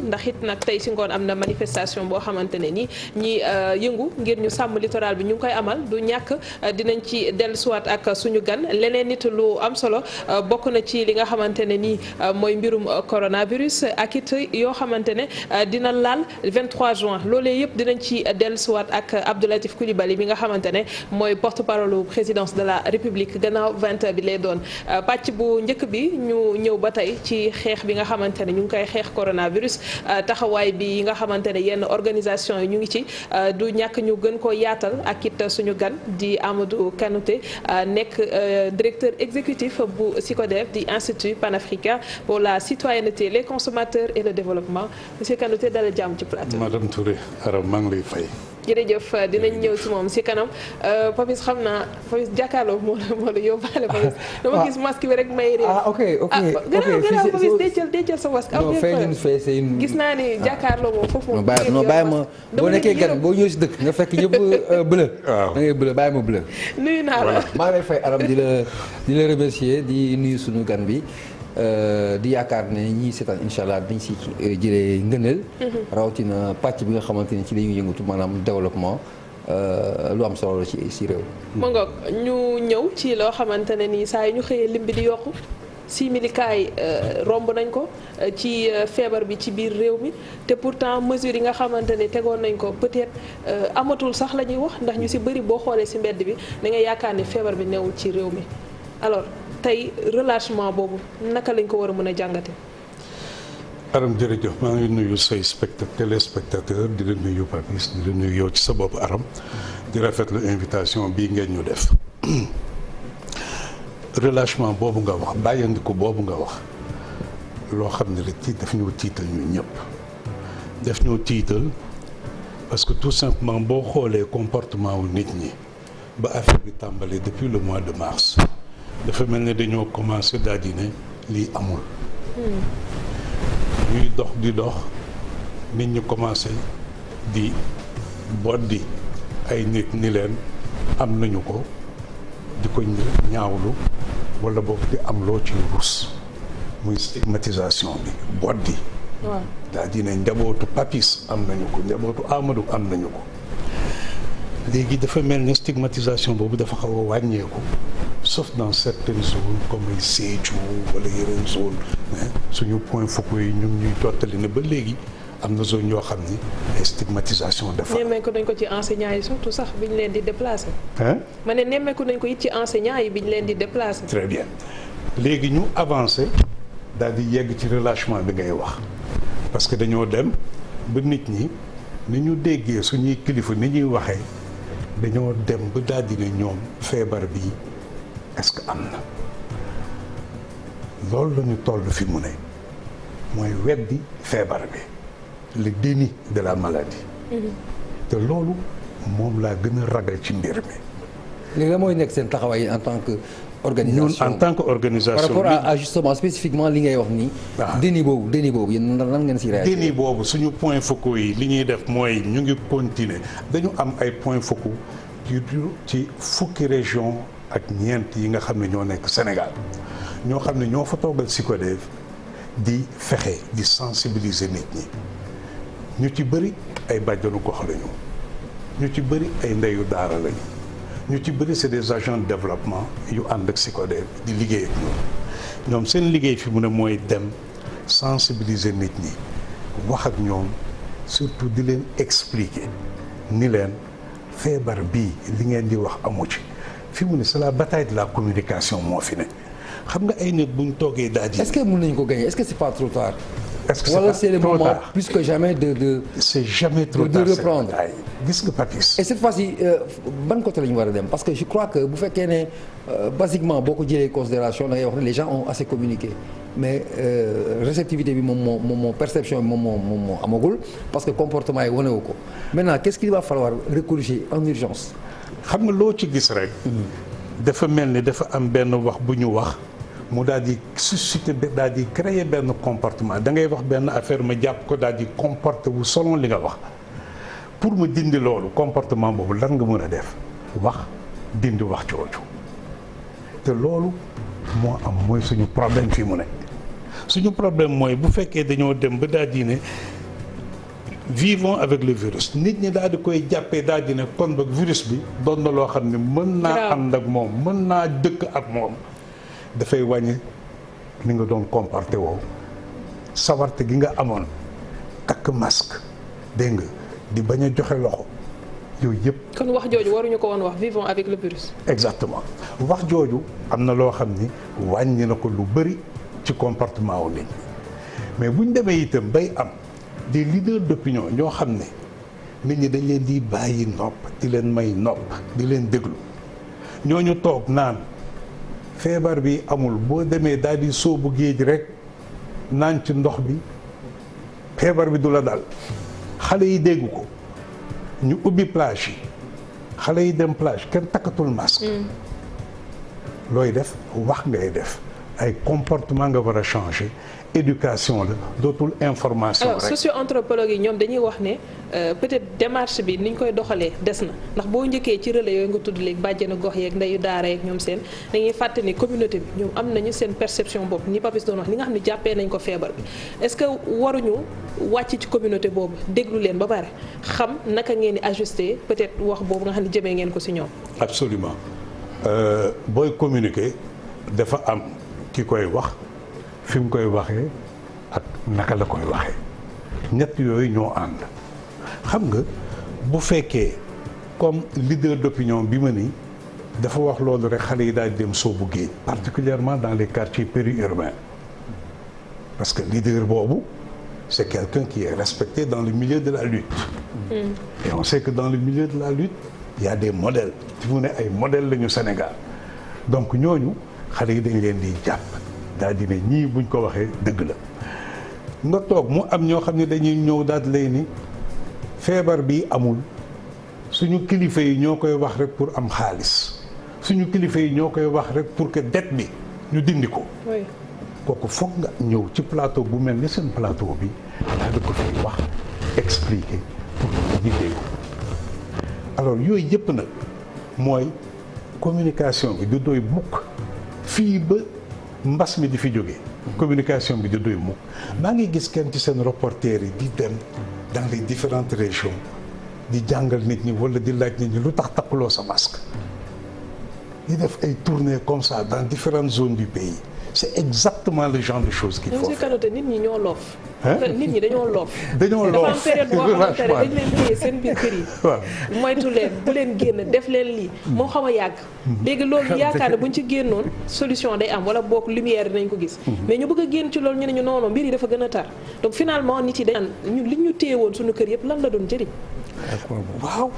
ndax it nag tey si ngoon am na manifestation boo xamante ne ni ñi yëngu ngir ñu sàmm littoral bi ñu ngi koy amal du ñàkk dinañ ci dellusiwaat ak suñu gan leneen nit lu am solo bokk na ci li nga xamante ne ni mooy mbirum coronavirus ak it yoo xamante ne dina laal 23 juin loolee yëpp dinañ ci dellusiwaat ak Abdou Latif Coulibaly mi nga xamante ne mooy porte-parole présidence de la République gannaaw 20 bi lay doon pàcc bu njëkk bi ñu ñëw ba tey ci xeex bi nga xamante ne ñu ngi koy xeex coronavirus taxawaay bi nga xamante ne yenn organisation yi ñu ngi ci du ñàkk ñu gën ko yaatal ak it suñu gan di Amadou Kanouté nekk directeur exécutif bu SYCODEV di Institut panafricain pour la citoyenneté les consommateurs et le développement monsieur Kanouté dala jàmm ci plateau. Madame Touré Aram maa ngi lay fay. jërëjëf dinañ ñëw ci moom si kanam Papis xam naa Papis jàkkaarloo moo la yóbbaale Papis dama gis masque bi rek may réer. ok gannaaw Papis dencal sa masque. non gis naa ni jàkkaarloo moom foofu moom. non bàyyi ma boo nekkee gan boo ñëw si dëkk nga fekk ñëpp bleu. waaw da ngay bleu bàyyi ma bleu. nuyu naa la maa ngi lay fay Aram di la remercier di nuyu suñu gan bi. di yaakaar ne ñii seetaan incha allah dañ si jëlee ngëneel. rawatina pàcc bi nga xamante ni ci la ñuy yëngatu maanaam développement lu am solo la ci réew. ma ngoog ñu ñëw ci loo xamante ne nii saa yi ñu xëyee lim bi di yokku 6000 cas yi romb nañ ko ci feebar bi ci biir réew mi te pourtant mesures yi nga xamante ne tegoon nañ ko peut-être amatul sax la ñuy wax ndax ñu si bëri boo xoolee si mbedd bi da ngay yaakaar ne feebar bi newul ci réew mi alors. tey relâchement boobu naka lañ ko war a mën a jàngate. Aram jërëjëf maa ngi nuyu say téléspectateur di la nuyu Papis di la nuyu yow ci sa bopp Aram di rafetlu invitation bii ngeen ñu def relâchement boobu nga wax bàyyandiku boobu nga wax loo xam ne rek daf ñoo tiital ñu ñëpp daf ñoo tiital parce que tout simplement boo xoolee comportement wu nit ñi ba affaire bi tàmbali depuis le mois de mars dafa mel ne dañoo commencé daal di ne lii amul. ñuy dox di dox nit ñi commencé di boddi ay nit ni leen am nañu ko di ko ñaawlu wala boog di am loo ci rus muy stigmatisation bi boddi. waaw daal di ne njabootu Papis am nañu ko njabootu Amadou am nañu ko léegi dafa mel ne stigmatisation boobu dafa xaw a wàññeeku. sauf dans certaines zones comme ay Sédhiou wala yeneen zone suñu point focaux yi ñu ngi ñuy jottali ne ba léegi am na zone yoo xam ni ay stigmatisation dafa. nemmeeku nañ ko ci enseignants yi surtout sax bi ñu leen di déplacer. ma ne nemmeeku nañ ko it ci enseignants yi bi ñu leen di déplacer. très bien léegi ñu avancé daal di yegg ci relâchement bi ngay wax parce que dañoo dem ba nit ñi ni ñu déggee suñuy kilifa ni ñuy waxee dañoo dem ba daal di ne ñoom feebar bi. est-ce que am na loolu la ñu toll fi mu ne mooy weddi feebar bi le déni de la maladie. te loolu moom laa gën a ragal ci mbir mi. léegi la mooy nekk seen taxawaay en tant que organisation ñun en tant que organisation. par rapport à justement spécifiquement li ngay wax nii. waaw déni boobu yéen nan ngeen si réagir. déni boobu suñu point focaux yi li ñuy def mooy ñu ngi continuer dañu am ay points focaux ci fukki région ak ñeent yi nga xam ne ñoo nekk Sénégal ñoo xam ne ñoo fa toogal SYCODEV di fexe di sensibiliser nit ñi ñu ci bëri ay bàjjanu gox lañu ñu ci bëri ay ndeyu daara lañu ñu ci bëri c'est des agents de développement yu ànd ak SYCODEV di liggéey ak ñoom seen liggéey fi mu ne mooy dem sensibiliser nit ñi wax ak ñoom surtout di leen expliquer ni leen feebar bii li ngeen di wax amu ci. fi mu ne c'est la bataille de la communication moo fi ne xam nga ay nit buñ toogee daal di. est-ce que mën nañu ko gagner est-ce que c'est pas trop tard. est-ce que wala c'est le moment plus que jamais de c'est jamais trop tard de reprendre. gis nga Papis. et cette fois-ci ban côté la ñu war a dem parce que je crois que bu fekkee ne basiquement boo ko jëlee considération da ngay wax ne les gens ont assez communiqué mais réceptivité bi moom perception bi moom amagul parce que comportement yi wane wu ko maintenant qu'est-ce qu'il va falloir recorriger en urgence. xam nga loo ci gis rek. dafa mel ni dafa am benn wax bu ñu wax mu daal di susciter daal di créer benn comportement da ngay wax benn affaire ma jàpp ko daal di comporter wu selon li nga wax pour ma dindi loolu comportement boobu lan nga mën a def wax dindi wax jooju te loolu moo am mooy suñu problème fii mu ne suñu problème mooy bu fekkee dañoo dem ba daal di ne vivons avec le virus nit ñi daal di koy jàppee daal di ne kon ba virus bi doon na loo xam ne mën naa ànd ak moom mën naa dëkk ak moom dafay wàññi ni nga doon comporté woo sawarte gi nga amoon takk masque dégg nga di bañ a joxe loxo yooyu yëpp. kon wax jooju waruñu ko woon wax vivons avec le virus. exactement wax jooju am na loo xam ni wàññi na ko lu bëri ci comportement wu nit ñi mais buñ demee itam bay am des leaders d'opinion ñoo xam ne nit ñi dañ leen di bàyyi nopp di leen may nopp di leen déglu ñooñu toog naan feebar bi amul boo demee daal di sóobu géej rek naan ci ndox bi feebar bi du la dal xale yi dégg ko ñu ubbi plage yi xale yi dem plage kenn takkatul masque looy def wax ngay def ay comportement nga war a changer éducation la dootul information rek. alors socio-anthropologue yi ñoom dañuy wax ne peut-être démarche bi ni ñu koy doxalee des na ndax boo njëkkee ci relais yooyu nga tudd léegi bàjjenu gox yeeg ndeyu daara yeeg ñoom seen dañuy fàtte ni communauté bi ñoom am nañu seen perception bopp ni Papis doon wax li nga xam ne jàppee nañ ko feebar bi est-ce que waruñu wàcc ci communauté boobu déglu leen ba pare xam naka ngeen di ajuster peut-être wax boobu nga xam ne jëmee ngeen ko ci ñoom. absolument booy communiquer dafa am ki koy wax fi mu koy waxee ak naka la koy waxee ñett yooyu ñoo ànd xam nga bu fekkee comme leader d'opinion bi ma ni dafa wax loolu rek xale yi daal di dem soobu géej particulièrement dans les quartiers périurbains parce que leader boobu c'est quelqu'un qui est respecté dans le milieu de la lutte et on sait que dans le milieu de la lutte il y a des modèles fi mu ne ay modèles lañu Sénégal donc ñooñu xale yi dañ leen di jàpp daal di ne ñii buñ ko waxee dëgg la nga toog mu am ñoo xam ne dañuy ñëw daal lay ni feebar bi amul suñu kilifa yi ñoo koy wax rek pour am xaalis suñu kilifa yi ñoo koy wax rek pour que dette bi ñu dindi ko. kooku foog nga ñëw ci plateau bu mel ni seen plateau bi daal di ko fiy wax expliquer pour que ñu dégg ko alors yooyu yëpp nag mooy communication bi du doy mukk fii ba mbas mi di fi jógee communication bi di doy mukk maa ngi gis kenn ci seen reporter yi di dem dans les différentes régions di jàngal nit ñi wala di laaj nit ñi lu tax takkuloo sa masque di def ay tournées comme ça dans différentes zones du pays c'est exactement le genre de choses qu'il faut faire. nit ñi ñoo loof. nit ñi dañoo loof. dañoo loof dafa am période boo xamante ne dañ leen téye seen biir kër yi. waaw moytu leen bu leen génn def leen lii. moo xaw a yàgg. léegi loolu yaakaar ne buñ ci génnoon solution day am wala boog lumière dinañ ko gis. mais ñu bëgg a génn ci loolu ñu ne ñu non mbir yi dafa gën a tar donc finalement nit yi dañ ñun li ñu téye woon suñu kër yëpp lan la doon jëriñ. waaw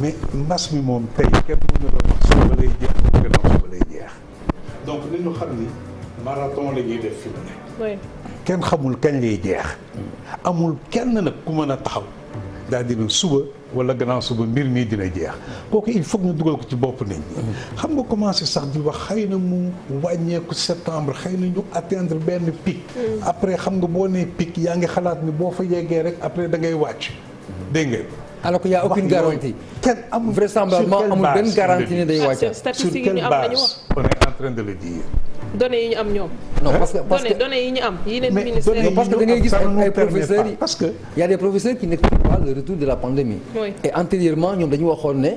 mais mbas mi moom tey kenn mën na doon wax suba lay jeex gannaaw suba lay jeex donc li ñu xam ni marathon la ñuy def fi mu ne. kenn xamul kañ lay jeex. amul kenn nag ku mën a taxaw daal dina suba wala gannaaw suba mbir mii dina jeex kooku il faut que ñu dugal ko ci bopp nit ñi. xam nga commencé sax di wax xëy na mu wàññeeku septembre xëy na ñu atteindre benn pic. après xam nga boo nee pic yaa ngi xalaat ni boo fa yeggee rek après da ngay wàcc. dégg nga. alors qu'il y a aucune garantie. kenn amul vraisemblablement amul benn garantie ne day wàcc. sur quelle base on est en train de le dire. données yi ñu am ñoom. non parce que données yi ñu am. yi leen ministère yi parce que da ngay gis ay professeurs yi parce que il y a des professeurs qui n'expliquent pas le retour de la pandémie. Oui. Et antérieurement ñoom dañu waxoon ne.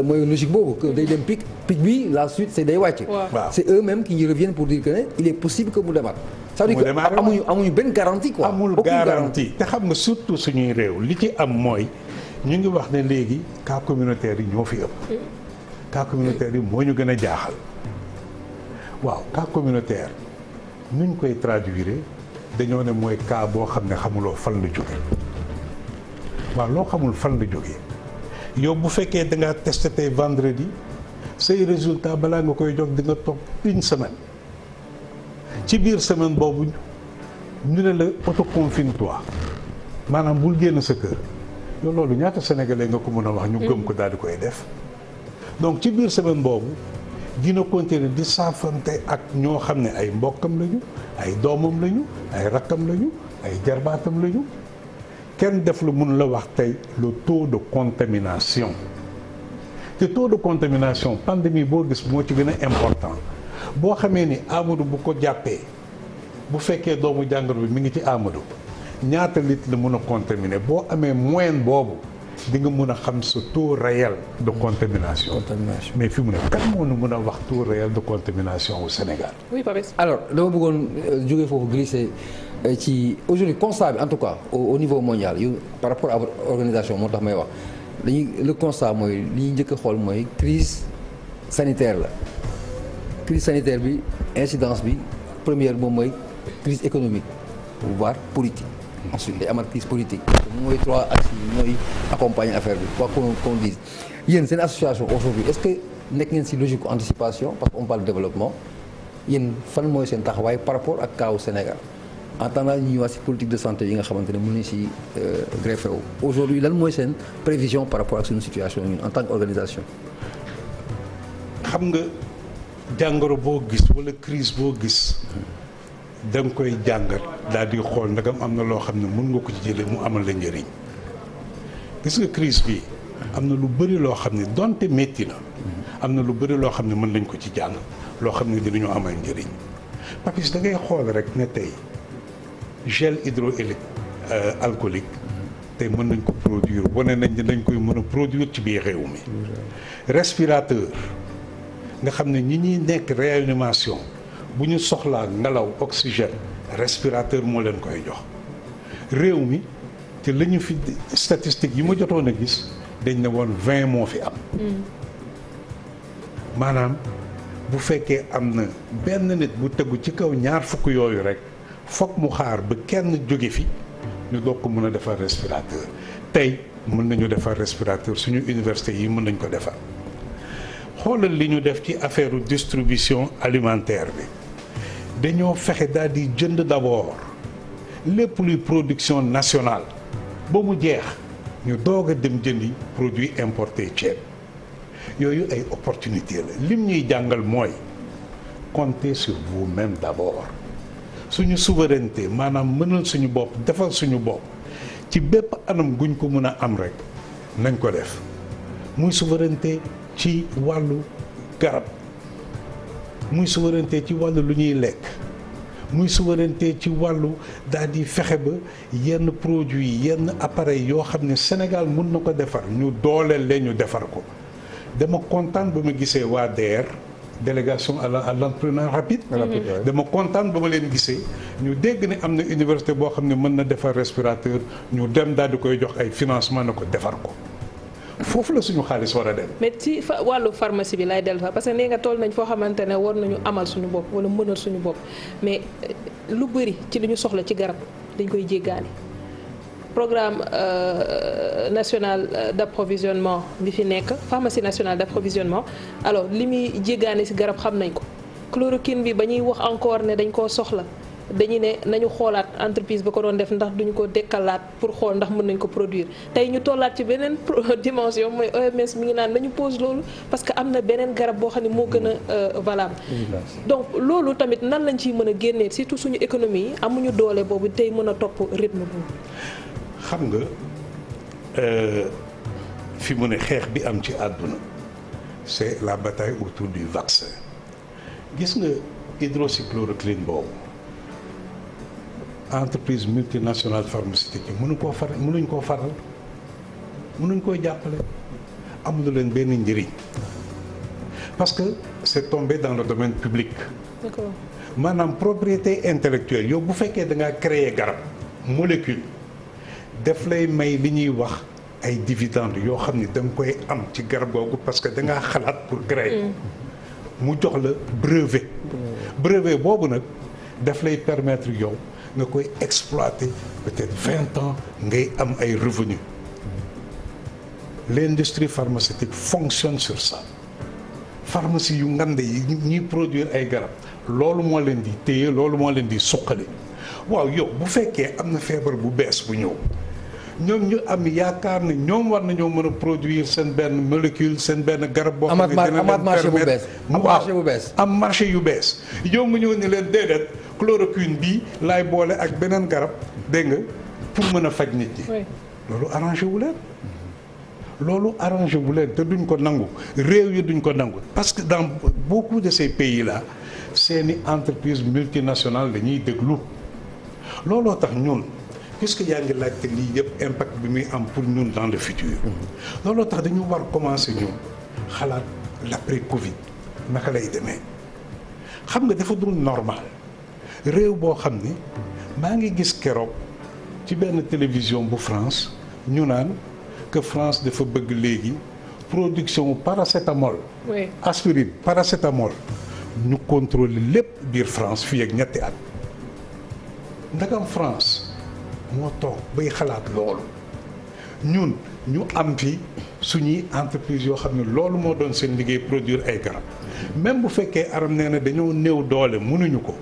mooy logique boobu que day dem pic bi la suite c'est day wàcc. waaw c'est eux-mêmes qui y reviennent pour dire que ne il est possible que mu demaat. ça veut dire que amuñu benn garantie quoi. amul garantie te xam nga surtout suñuy réew li ci am mooy ñu ngi wax ne léegi cas communautaire yi ñoo fi ëpp. cas communautaire yi moo ñu gën a jaaxal. waaw cas communautaire nuñ koy traduire dañoo ne mooy cas boo xam ne xamuloo fan la jóge waaw loo xamul fan la jóge yow bu fekkee da ngaa testé tey vendredi say résultat balaa nga koy jox di nga toog une semaine ci biir semaine boobu ñu ne la autoconfine toi maanaam bul génn sa kër yow loolu ñaata sénégalais nga ko mën a wax ñu gëm ko daal di koy def donc ci biir semaine boobu dina continuer di saafante ak ñoo xam ne ay mbokkam lañu ay doomam lañu ay rakkam lañu ay jarbaatam lañu kenn def lu mun la wax tey le taux de contamination te taux de contamination pandémie boo gis moo ci gën a important boo xamee ni Amadou bu ko jàppee bu fekkee doomu jàngoro bi mi ngi ci Amadou ñaata litre la mën a contaminer boo amee moyenne boobu di nga mën a xam sa taux réel de contamination. Mais fi mu ne kan moo nu mën a wax taux réel de contamination au Sénégal. Oui, Papis. Alors dama bëggoon jógee foofu glisser ci aujourd'hui constat bi en tout cas au niveau mondial yu par rapport à votre organisation moo tax may wax le constat mooy li ñu njëkk a xool mooy crise sanitaire la crise sanitaire bi incidence bi première moom mooy crise économique voire politique. Ensuite day amaat crise politique mooy trois axes yi mooy accompagner affaire bi quoi qu'on dise yéen seen association aujourd'hui est-ce que nekk ngeen ci logique anticipation parce qu'on parle de développement yéen fan mooy seen taxawaay par rapport ak kaaw Sénégal en attendant ñu ñëwaat ci politique de santé yi nga xamante ne mën nañu ci greffé wu aujourd'hui lan mooy seen prévision par rapport ak suñu situation ñun en tant qu'organisation. xam nga jàngoro boo gis walla crise boo gis. da nga koy jàngat daal di xool ndagam am na loo xam ne mën nga ko ci jëlee mu amal la njëriñ gis nga crise bi am na lu bëri loo xam ne donte métti na am na lu bëri loo xam ne mën nañ ko ci jàng loo xam ne dinañu amal njëriñ Papis da ngay xool rek ne tey gel hydroalcoolique tey mën nañ ko produire wane nañ ne dañ koy mën a produire ci biir réew mi respirateur nga xam ne ñi ñuy nekk réanimation bu ñu soxlaa ngelaw oxygène respirateur moo leen koy jox réew mi te la ñu fi statistiques yi ma jotoon a gis dañ ne woon 20 moo fi am maanaam bu fekkee am na benn nit bu tegu ci kaw ñaar fukk yooyu rek fokk mu xaar ba kenn jóge fi ñu doog ko mën a defar respirateur tey mën nañu defar respirateur suñu université yi mën nañ ko defar xoolal li ñu def ci affaire distribution alimentaire bi dañoo fexe daal di jënd d'abord lépp luy production nationale ba mu jeex ñu doog a dem jëndi produit importé ceeb yooyu ay opportunité la lim ñuy jàngal mooy compter sur vous-même d'abord suñu souveraineté maanaam mënal suñu bopp defal suñu bopp ci bépp anam guñ ko mën a am rek nañ ko def muy souveraineté ci wàllu garab muy souveraineté ci wàllu lu ñuy lekk muy souveraineté ci wàllu daal di fexe ba yenn produits yenn appareils yoo xam ne Sénégal mun na ko defar ñu dooleel leen ñu defar ko dama kontaan ba ma gisee waa DER délégation à l'entrepreneuriat rapide. dama kontaan ba ma leen gisee ñu dégg ne am na université boo xam ne mën na defar respirateur ñu dem daal di koy jox ay financement na ko defar ko. foofu la suñu xaalis war a dem. mais ci wàllu pharmacie bi lay dellu fa parce que nee nga toll nañ foo xamante ne war nañu amal suñu bopp wala mënal suñu bopp mais lu bëri ci li ñu soxla ci garab dañ koy jéggaani programme national d'approvisionnement bi fi nekk pharmacie nationale d'approvisionnement alors li muy jéggaani ci garab xam nañ ko chloroquine bi ba ñuy wax encore ne dañ koo soxla dañu ne nañu xoolaat entreprise ba ko doon def ndax duñu ko dekkalaat pour xool ndax mën nañ ko produire tey ñu tollaat ci beneen dimension mooy OMS mi ngi naan nañu pause loolu parce que am na beneen garab boo xam ne moo gën a valable donc loolu tamit nan lañ ciy mën a génnee surtout suñu économie yi amuñu doole boobu tey mën a topp rythme boobu. xam nga fi mu ne xeex bi am ci àdduna c'est la bataille autour du vaccin gis nga hydroxychloroquine boobu entreprise multinationale pharmaceutique yi mënuñ koo faral mënuñ koo jàppale amul leen benn njëriñ parce que c'est tombé dans le domaine public. D'accord. maanaam propriété intellectuelle yow bu fekkee da ngaa créer garab molécule daf lay may li ñuy wax ay dividendes yoo xam ni da nga koy am ci garab googu parce que da ngaa xalaat pour créer mu jox la brevet boobu nag daf lay permettre yow nga koy exploiter peut-être 20 ans ngay am ay revenus l'industrie pharmaceutique fonctionne sur ça pharmacie yu ngande yi ñuy produire ay garab loolu moo leen di téye loolu moo leen di suqali waaw yow bu fekkee am na feebar bu bees bu ñëw ñoom ñu am yaakaar ne ñoom war nañoo mën a produire seen benn molécule seen benn garab boo xam ne dina leen permettre am marché yu bees yow nga ñëw ne leen déedéet chloroquine bii laay boole ak beneen garab dégg nga pour mën a faj nit ñi loolu arrangé wu leen loolu arrangé wu leen te duñ ko nangu réew yi duñ ko nangu parce que dans beaucoup de ces pays là seeni entreprise multinationale dañuy déglu looloo tax ñun puisque yaa ngi laajte lii yëpp impact bi muy am pour ñun dans le futur. looloo tax dañu war commencer ñun xalaat l'après Covid naka lay demee xam nga dafa dul normal réew boo xam ni maa ngi gis keroog ci benn télévision bu France ñu naan que France dafa bëgg léegi production paracétamol. oui aspirine paracétamol ñu contrôler lépp biir France fii ak ñetti at ndagam France moo toog bay xalaat loolu ñun ñu am fi suñuy entreprise yoo xam ne loolu moo doon seen liggéey produire ay garab même bu fekkee aram nee na dañoo néew doole mënuñu ko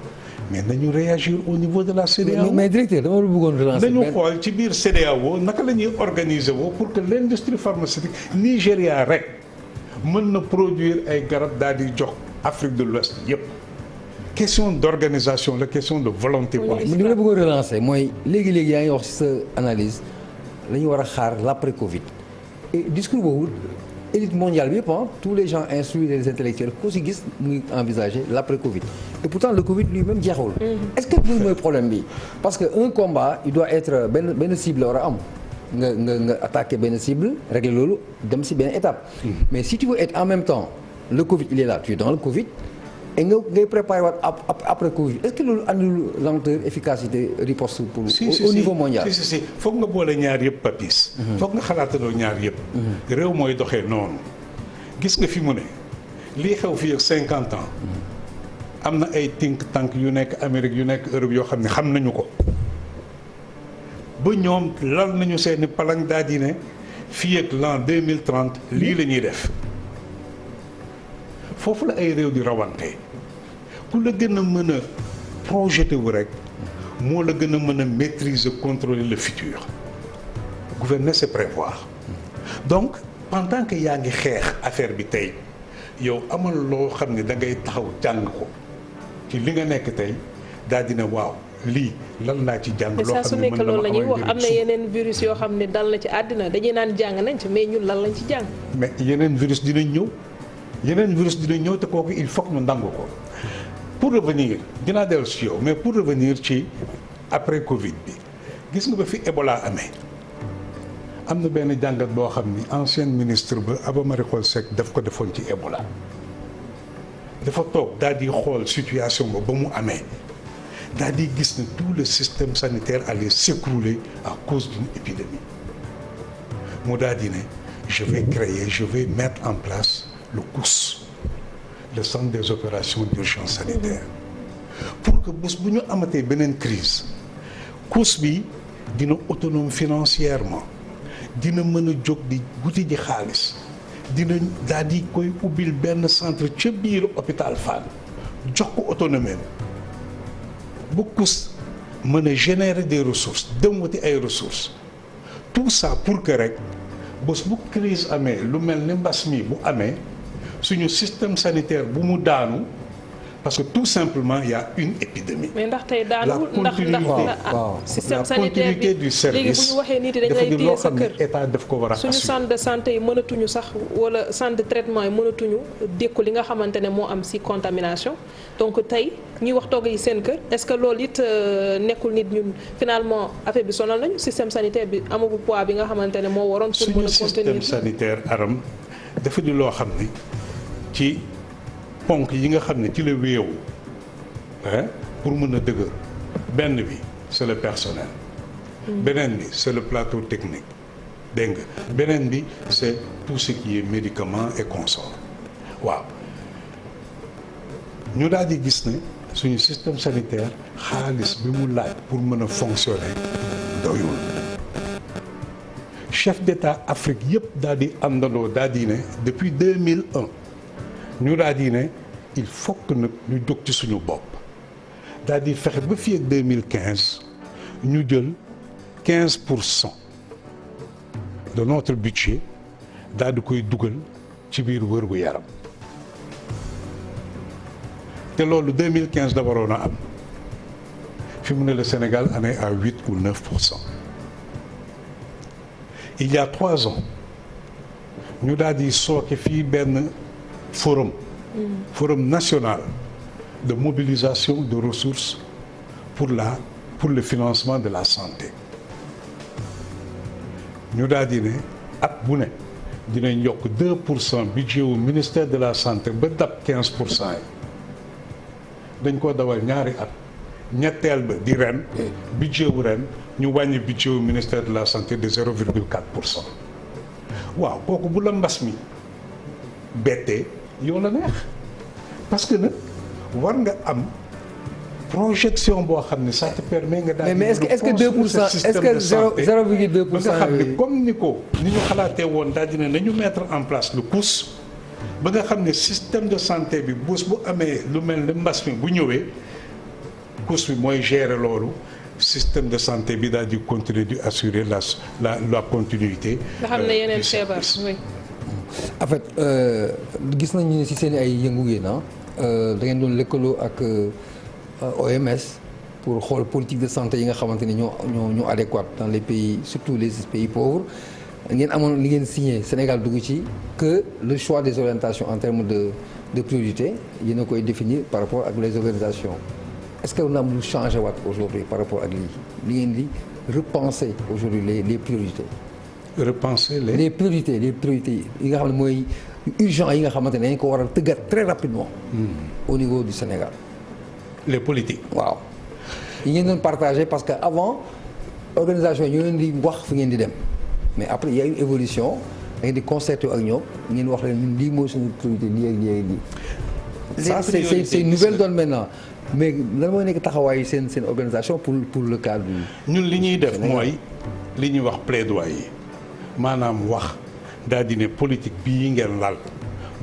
mais nañu réagir au niveau de la CEDEAO. mais directeur dama la bëggoon relancer. nañu xool ci biir CEDEAO naka la ñuy organiser woo pour que l'industrie pharmaceutique Nigéria rek mën na produire ay garab daal di jox Afrique de l'Ouest yépp question d'organisation la question de volonté politique. li ma la bëggoon relancer mooy léegi yaa ngi wax ci sa analyse la ñu war a xaar l'après Covid et discours boobu élite mondiale bi yëpp tous les gens instruits les intellectuels ko si gis mu ngi envisager l'après Covid et pourtant le Covid lui-même jeexul. est-ce que loolu mooy problème bi parce que un combat il doit être benn cible war a am nga attaquer benn cible régler loolu dem si benn étape. mais si tu veux être en même temps le Covid il est là tu es dans le Covid. et ngay préparé waat après Covid est-ce que loolu andul lenteur efficacité riposte pour au niveau mondial. si foog nga boole ñaar yëpp papis. foog nga xalaataloo ñaar yëpp. réew mooy doxee noonu. gis nga fi mu ne lii xew fii ak 50 ans. am na ay think tank yu nekk Amérique yu nekk Europe yoo xam ne xam nañu ko. ba ñoom lal nañu seeni palang daal di ne fii ak l'an 2030 lii la ñuy def. foofu la ay réew di rawante ku la gën a mën a projeté wu rek moo la gën a mën a maîtriser contrôler le futur gouverner c'est prévoir donc pendant que yaa ngi xeex affaire bi tey yow amal loo xam ne da ngay taxaw jàng ko ci li nga nekk tey daal dina waaw lii lan laa ci jàng. loo xam ne mën na ma loolu la ñuy wax am na yeneen virus yoo xam ne dal na ci àddina dañuy naan jàng nañ ci mais ñun lan lañ ci jàng. mais yeneen virus dinañ ñëw. yeneen virus dina ñëw te kooku il faut que ñu nangu ko pour revenir dinaa dellu si yow mais pour revenir ci après Covid bi gis nga ba fi Ebola amee am na benn jàngat boo xam ni ancien ministre ba Aba Marie Coll Seck daf ko defoon ci Ebola dafa toog daal di xool situation ba mu amee daal di gis ne tout le système sanitaire allait s'écrouler à cause d'une épidémie mu daal di ne je vais mettre en place le COUS le centre des opérations d'urgence sanitaire pour que bés bu ñu amatee beneen crise COUS bi dina autonome financièrement dina mën a jóg di wuti ji xaalis dina daal di koy ubbil benn centre ca biir hôpital Fann jox ko autonomie bu COUS mën a générer des ressources dem wuti ay ressources tout ça pour que rek bés bu crise amee lu mel ni mbas mi bu amee suñu système sanitaire bu mu daanu parce que tout simplement il y a une épidémie. mais ndax tey daanu ndax système sanitaire bi du service léegi bu ñu waxee nit dañ lay téye sa kër état daf ko war a assurer. suñu centre de santé yi mënatuñu sax wala centre de traitement yi mënatuñu dékku li nga xamante ne moo am ci contamination donc tey ñuy wax togg yi seen kër est-ce que loolu it nekkul nit ñun finalement affaire bi sonal nañu système sanitaire bi amagul poids bi nga xamante ne moo waroon. pour mën a suñu contenir système sanitaire aram dafa di loo xam ni ci ponk yi nga xam ne ci la wéewu pour mën a dëgër benn bi c'est le personnel. beneen bi c'est le plateau technique dégg nga beneen bi c'est tout ce qui est médicaments et consorts waaw ñu daal di gis ne suñu système sanitaire xaalis bi mu laaj pour mën a fonctionner doyul chef d'État Afrique yëpp daal di àndandoo daal di ne depuis 2001 ñu daal di ne il faut que nag ñu jóg ci suñu bopp daal di fexe ba fii ak 2015 ñu jël 15% de notre budget daal di koy dugal ci biir wërgu yaram te loolu 2015 da waroon a am fi mu ne le Sénégal en est à 8 ou 9%. Il y a 3 ans ñu daal di sooke fii benn forum national de mobilisation de ressources pour le financement de la santé ñu daal di ne at bu ne dinañ yokk 2% budget wu ministère de la santé ba dab 15% yi dañ ko dawal ñaari at ñetteel ba di ren budget wu ren ñu wàññi budget wu ministère de la santé de 0,4%. waaw kooku bu la mbas mi bettee yow la neex parce que nag war nga am projection boo xam ne ça te permet nga daal mais est-ce que 2% est-ce que 0,2% ba nga xam ne comme ni ñu xalaatee woon daal dina nañu mettre en place le COUS ba nga xam ne système de santé bi bés bu amee lu mel ne mbas mi bu ñëwee COUS bi mooy gérer loolu système de santé bi daal di continuer di assurer la continuité. nga xam ne yeneen feebar oui. en fait gis nañu ne si seen ay yëngu ngeen da ngeen doon lëkkaloo ak OMS pour xool politique de santé yi nga xamante ne ñoo adéquate dans les pays surtout les pays pauvres ngeen amoon li ngeen signé Sénégal dugg ci que le choix des orientations en termes de priorité yéen a koy définir par rapport ak les organisations est-ce que na am lu changé waat aujourd'hui par rapport ak li ngeen di repenser aujourd'hui les priorités. repenser les priorités yi nga xam ne mooy urgent yi nga xamante ne dañ ko war a tëggat très rapidement. au niveau du Sénégal. les politiques. waaw yi ngeen doon partagé parce que avant organisation yi ñoo leen di wax fi ngeen di dem mais après il y a une évolution da ngeen di concerté ak ñoom ngeen wax leen lii mooy suñu priorité lii ak lii ak lii. ça c'est une nouvelle donne maintenant mais lan mooy nekk taxawaayu seen organisation pour le cadre du. ñun li ñuy def mooy li ñuy wax plaidoyer maanaam wax daal di ne politique bii ngeen lal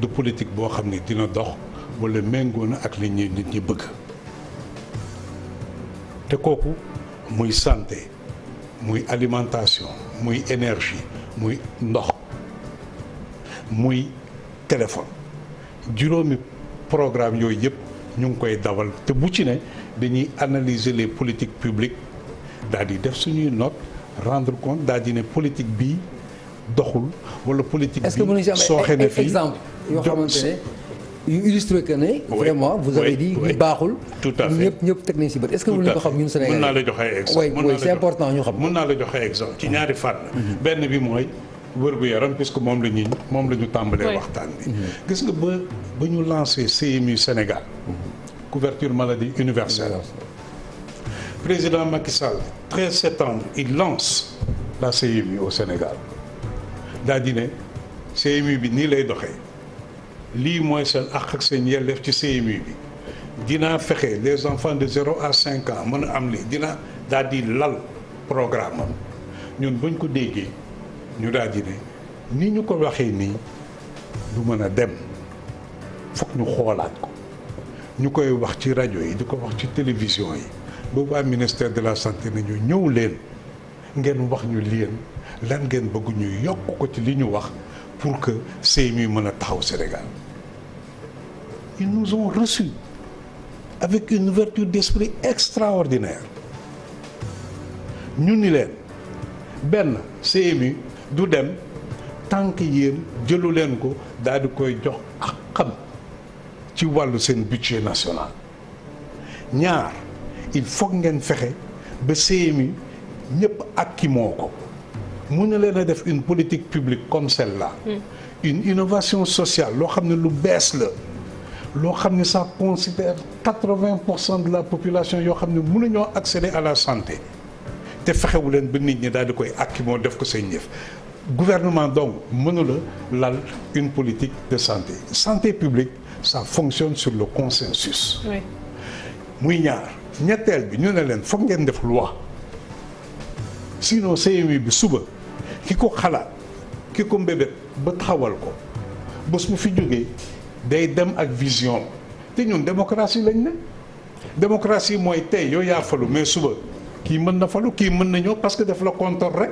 du politique boo xam ne dina dox wala méngoo na ak li ñuy nit ñi bëgg. te kooku muy santé muy alimentation muy énergie muy ndox muy téléphone juróomi programme yooyu yëpp ñu ngi koy dawal te bu ci ne dañuy analyser les politiques publiques daal di def suñuy note rendre compte daal di ne politique bii doxul wala politique bi sooxe na fii exemple yoo xamante ne yu illustré que ne vraiment vous avez dit li baaxul tout à fait ñëpp teg nañ si bët est-ce que mën nañu ko xam ñun Sénégal mën naa la joxe exemple oui c'est important ñu xam mën naa la joxe exemple ci ñaari fànn benn bi mooy wër-gu-yaram puisque moom la ñu tàmbalee waxtaan bi gis nga ba ñu lancé CMU Sénégal couverture maladie universelle président Macky Sall 13 septembre il lance la CMU au Sénégal daa di ne CMU bi nii lay doxee lii mooy seen àq ak seen yelleef ci CMU bi dinaa fexe les enfants de 0 à 5 ans mën a am lii dina daal di lal programme am ñun buñ ko déggee ñu daal di ne ni ñu ko waxee nii du mën a dem foog ñu xoolaat ko ñu koy wax ci rajo yi di ko wax ci télévision yi boobu waa ministère de la santé nañu ñëw leen ngeen wax ñu leen lan ngeen bëgg ñu yokk ko ci li ñu wax pour que CMU mën a taxaw Sénégal ils nous ont reçus avec une ouverture d'esprit extraordinaire ñu ni leen benn CMU du dem tant que yéen jëlu leen ko daal di koy jox ak xam ci wàllu seen budget national ñaar il faut ngeen fexe ba CMU ñëpp ak ki moo ko mun na leen a def une politique publique comme celle-là une innovation sociale loo xam ne lu bees la loo xam ne ça considère 80% de la population yoo xam ne mënuñoo accéder à la santé te fexewu leen ba nit ñi daal di koy akki moo def ko seen yëf gouvernement donc mënula lal une politique de santé publique ça fonctionne sur le consensus muy ñaar ñetteel bi ñu ne leen foog ngeen def loi sinon CMU bi suba ki ko xalaat ki ko mbébét ba taxawal ko bés mu fi jógee day dem ak vision te ñun démocratie lañ ne démocratie mooy tey yow yaa falu mais suba kii mën na falu kii mën na ñëw parce que def la contre rek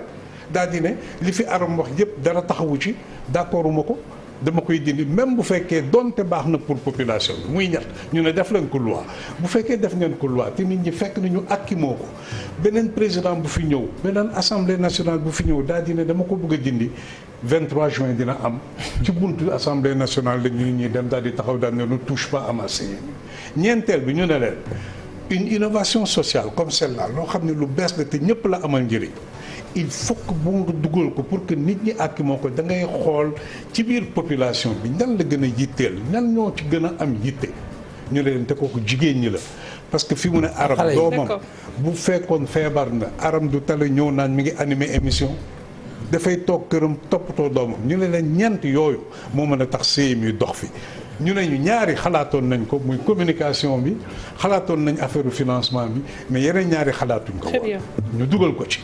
daal di ne li fi aram wax yëpp dara taxawu ci d'accorduma ko dama koy dindi même bu fekkee donte baax na pour population bi muy ñett ñu ne def leen ko loi bu fekkee def ngeen ko loi te nit ñi fekk nañu akki moo ko beneen président bu fi ñëw beneen assemblée nationale bu fi ñëw daal di ne dama ko bëgg a dindi 23 juin dina am ci buntu assemblée nationale la ñu ñuy dem daal di taxaw daal ne ne touche pas à ma CMU ñeenteel bi ñu ne leen une innovation sociale comme celle-là loo xam ne lu bees la te ñëpp la amal njëriñ il faut que bu nga dugal ko pour que nit ñi ak moo ko da ngay xool ci biir population bi ñan la gën a yitteel ñan ñoo ci gën a am yitte ñu leen te kooku jigéen ñi la parce que fi mu ne aram doomam bu fekkoon feebar na aram du tale ñëw naan mi ngi animé émission dafay toog këram toppatoo doomam ñu ne leen ñeent yooyu moo mën a tax CMU dox fi ñu ne ñu ñaari xalaatoon nañ ko muy communication bi xalaatoon nañ affaire financement bi mais yeneen ñaari xalaatuñ ko woon ñu dugal ko ci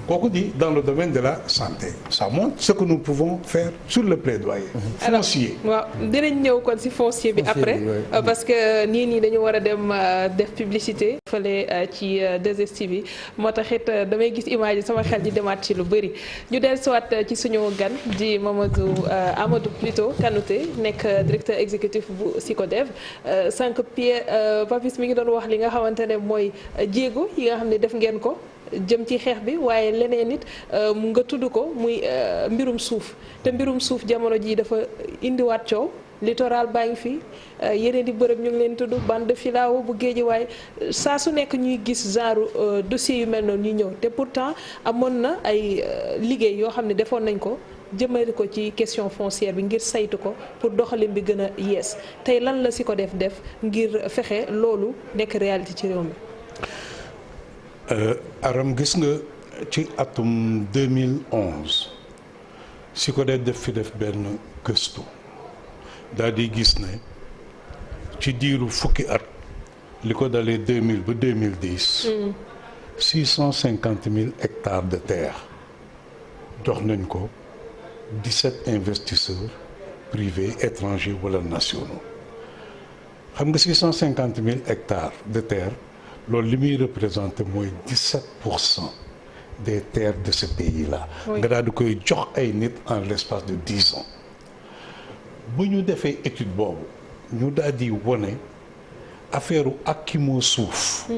kooku di dans le domaine de la santé ça montre ce que nous pouvons faire sur le plaidoyer foncier. waaw dinañ ñëw kon ci foncier bi après parce que nii dañu war a dem def publicité fële ci 2STV bi moo tax it damay gis image yi sama xel di demaat ci lu bëri ñu dellusiwaat ci suñu gan di Amadou plutôt Kanouté nekk directeur exécutif bu SYCODEV sànq Papis mi ngi doon wax li nga xamante ne mooy jéego yi nga xam ne def ngeen ko jëm ci xeex bi waaye leneen nit nga tudd ko muy mbirum suuf te mbirum suuf jamono ji dafa indiwaat coow littoral baa ngi fi yeneen di bërëb ñu ngi leen tudd bande de filao bu géej waaye saa su nekk ñuy gis genre dossier yu mel noonu ñuy ñëw te pourtant amoon na ay liggéey yoo xam ne defoon nañ ko jëmale ko ci question foncière bi ngir saytu ko pour doxalin bi gën a yees tey lan la SYCODEV def ngir fexe loolu nekk réalité ci réew mi. Aram gis nga ci atum 2011 SYCODEV def fi def benn gëstu daal di gis ne ci diiru fukki at li ko dalee 2000 ba 2010 650 000 hectares de terre jox nañ ko 17 investisseurs privés étrangers wala nationaux xam nga 650 000 hectares de terre loolu li muy représenté mooy 17% des terres de ce pays-là. nga daal di koy jox ay nit en l'espace de 10 ans. bu ñu defee étude boobu ñu daal di wone affaire akimoo suuf.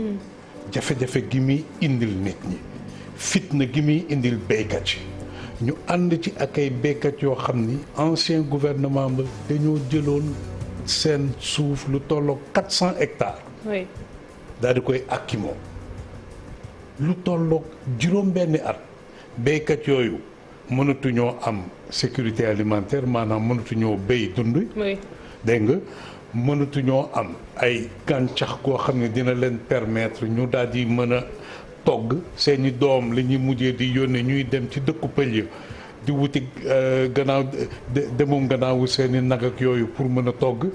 jafe-jafe gi muy indil nit ñi fitna gi muy indil béykat yi ñu ànd ci ak ay béykat yoo xam ni ancien gouvernement ba dañoo jëloon seen suuf lu tolloo 400 hectares. oui. daal di koy akimoo lu tolloog juróom-benni at béykat yooyu mënatuñoo am sécurité alimentaire maanaam mënatuñoo béy dund. oui. dégg nga mënatuñoo am ay gàncax koo xam ne dina leen permettre ñu daal di mën a togg seeni doom li ñuy mujjee di yónnee ñuy dem ci dëkku pël yi di wuti gannaaw demum gannaawu seeni nag ak yooyu pour mën a togg.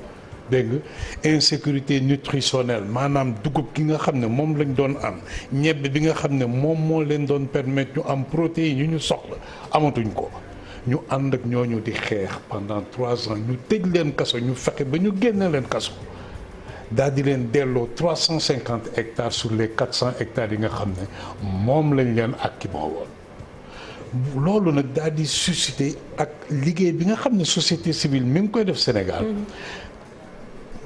dégg nga insécurité nutritionnelle maanaam dugub gi nga xam ne moom lañ doon am ñebbe bi nga xam ne moom moo leen doon permettre ñu am protéines yu ñu soxla amatuñ ko ñu ànd ak ñooñu di xeex pendant 3 ans ñu tëj leen kaso ñu fexe ba ñu génne leen kaso daal di leen delloo 350 hectares sur les 400 hectares yi nga xam ne moom lañ leen akimoo woon loolu nag daal di susciter ak liggéey bi nga xam ne société civile mi ngi koy def Sénégal.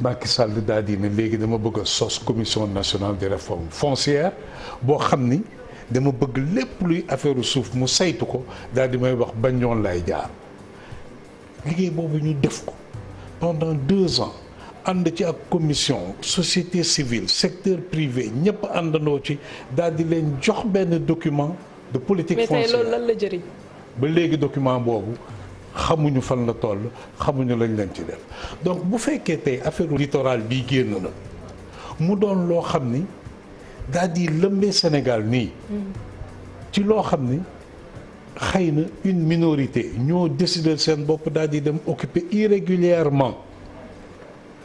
Macky Sall daal di ne léegi dama bëgg a sos commission nationale des réformes foncières boo xam ni dama bëgg lépp luy affaire suuf mu saytu ko daal di may wax bañ ñoon lay jaar liggéey boobu ñu def ko pendant 2 ans ànd ci ak commission société civile secteur privé ñëpp àndandoo ci daal di leen jox benn document de politique foncière. mais tey loolu lan la jëriñ. ba léegi document boobu. xamuñu fan la toll xamuñu lañ leen ci def donc bu fekkee tey affaire littoral bii génn na mu doon loo xam ni daal di lëmbee Sénégal nii ci loo xam ni xëy na une minorité ñoo décider seen bopp daal di dem occuper irrégulièrement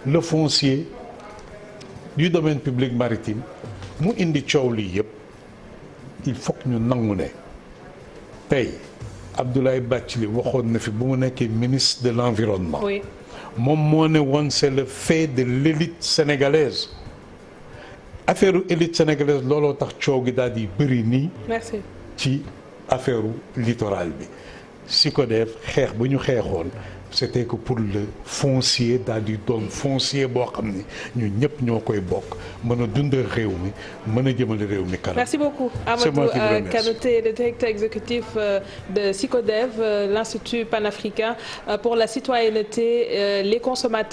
le foncier du domaine public maritime mu indi coow lii yëpp il faut que ñu nangu ne tey Abdoulaye Bathily waxoon na fi bu mu nekkee ministre de l'environnement. oui. moom moo ne woon c'est le fait de l'élite sénégalaise affaire élite sénégalaise looloo tax coow gi daal di bëri nii. merci ci affaire littoral bi SYCODEV xeex ba ñu xeexoon c'était que pour le foncier daal di doon foncier boo xam ne ñu ñëpp ñoo koy bokk mën a dundal réew mi mën a jëmale réew mi kanam. merci beaucoup Amadou Kanouté, le directeur exécutif de SYCODEV, l'Institut panafricain pour la citoyenneté, les consommateurs.